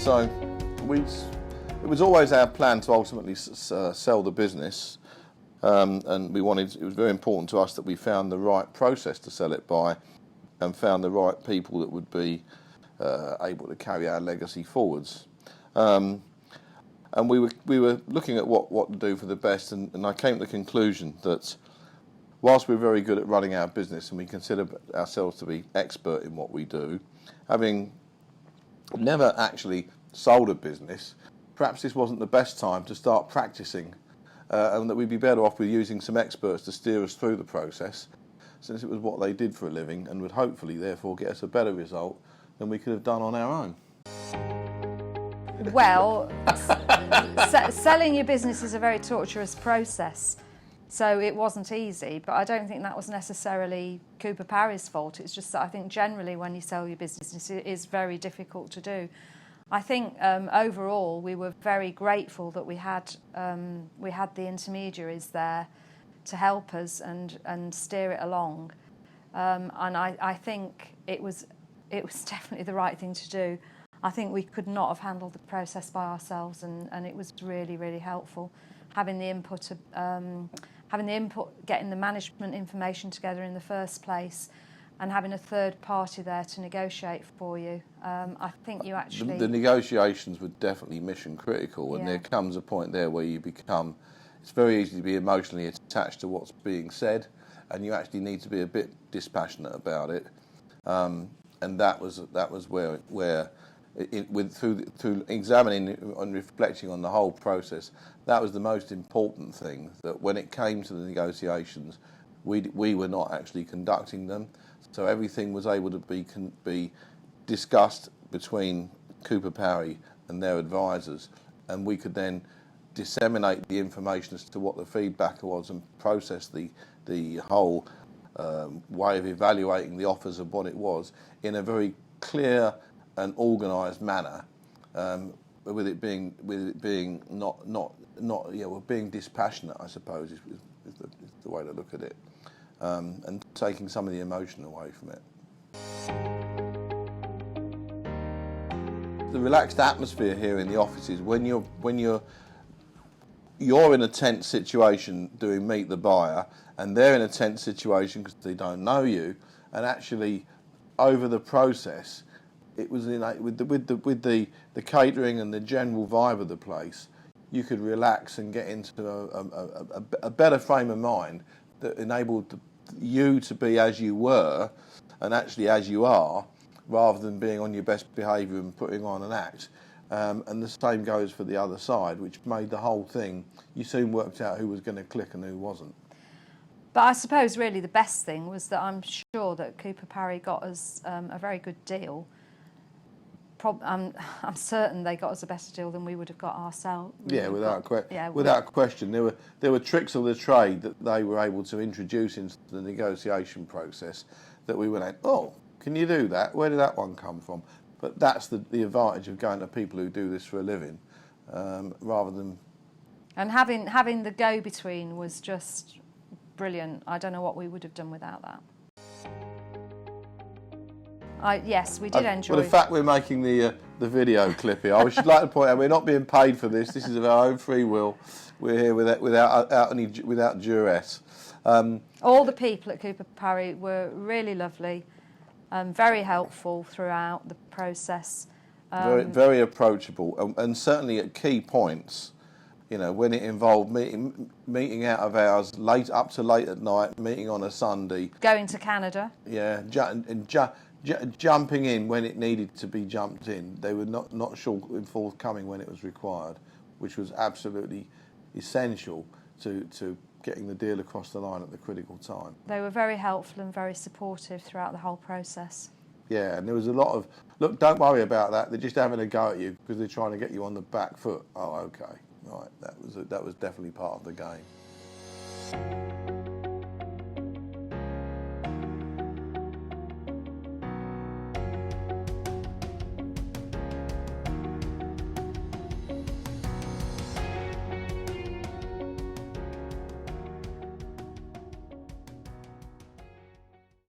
So it was always our plan to ultimately sell the business, and it was very important to us that we found the right process to sell it by, and found the right people that would be able to carry our legacy forwards. And we were looking at what to do for the best, and I came to the conclusion that whilst we're very good at running our business and we consider ourselves to be expert in what we do, having never actually sold a business, perhaps this wasn't the best time to start practicing, and that we'd be better off with using some experts to steer us through the process, since it was what they did for a living and would hopefully therefore get us a better result than we could have done on our own. Well, selling your business is a very torturous process, so it wasn't easy, but I don't think that was necessarily Cooper Parry's fault. It's just that I think generally when you sell your business, it is very difficult to do. I think overall we were very grateful that we had the intermediaries there to help us and steer it along, and I think it was definitely the right thing to do. I think we could not have handled the process by ourselves, and it was really, really helpful having the input getting the management information together in the first place, and having a third party there to negotiate for you. I think you actually... The negotiations were definitely mission critical, and there comes a point there where it's very easy to be emotionally attached to what's being said, and you actually need to be a bit dispassionate about it. And that was where through examining and reflecting on the whole process, that was the most important thing, that when it came to the negotiations, we were not actually conducting them. So everything was able to be discussed between Cooper Parry and their advisors, and we could then disseminate the information as to what the feedback was and process the whole way of evaluating the offers of what it was in a very clear and organised manner, with it being being dispassionate, I suppose is the way to look at it, and taking some of the emotion away from it. The relaxed atmosphere here in the offices, when you're in a tense situation doing Meet the Buyer, and they're in a tense situation because they don't know you, and actually over the process, it was with the catering and the general vibe of the place, you could relax and get into a better frame of mind that enabled you to be as you were and actually as you are, rather than being on your best behaviour and putting on an act. And the same goes for the other side, which made the whole thing, you soon worked out who was going to click and who wasn't. But I suppose really the best thing was that I'm sure that Cooper Parry got us a very good deal. I'm certain they got us a better deal than we would have got ourselves. Yeah, without question. There were tricks of the trade that they were able to introduce into the negotiation process that we went like, oh, can you do that? Where did that one come from? But that's the advantage of going to people who do this for a living, rather than... And having the go-between was just brilliant. I don't know what we would have done without that. Yes, we did enjoy. Well, the fact we're making the video clip here, I should like to point out we're not being paid for this. This is of our own free will. We're here without duress. All the people at Cooper Parry were really lovely, very helpful throughout the process. Very approachable, and certainly at key points. You know, when it involved meeting out of hours, up to late at night, meeting on a Sunday. Going to Canada. Yeah, jumping in when it needed to be jumped in. They were not short and forthcoming when it was required, which was absolutely essential to getting the deal across the line at the critical time. They were very helpful and very supportive throughout the whole process. Yeah, and there was a lot of, look, don't worry about that. They're just having a go at you because they're trying to get you on the back foot. Oh, okay, right. That was definitely part of the game. you.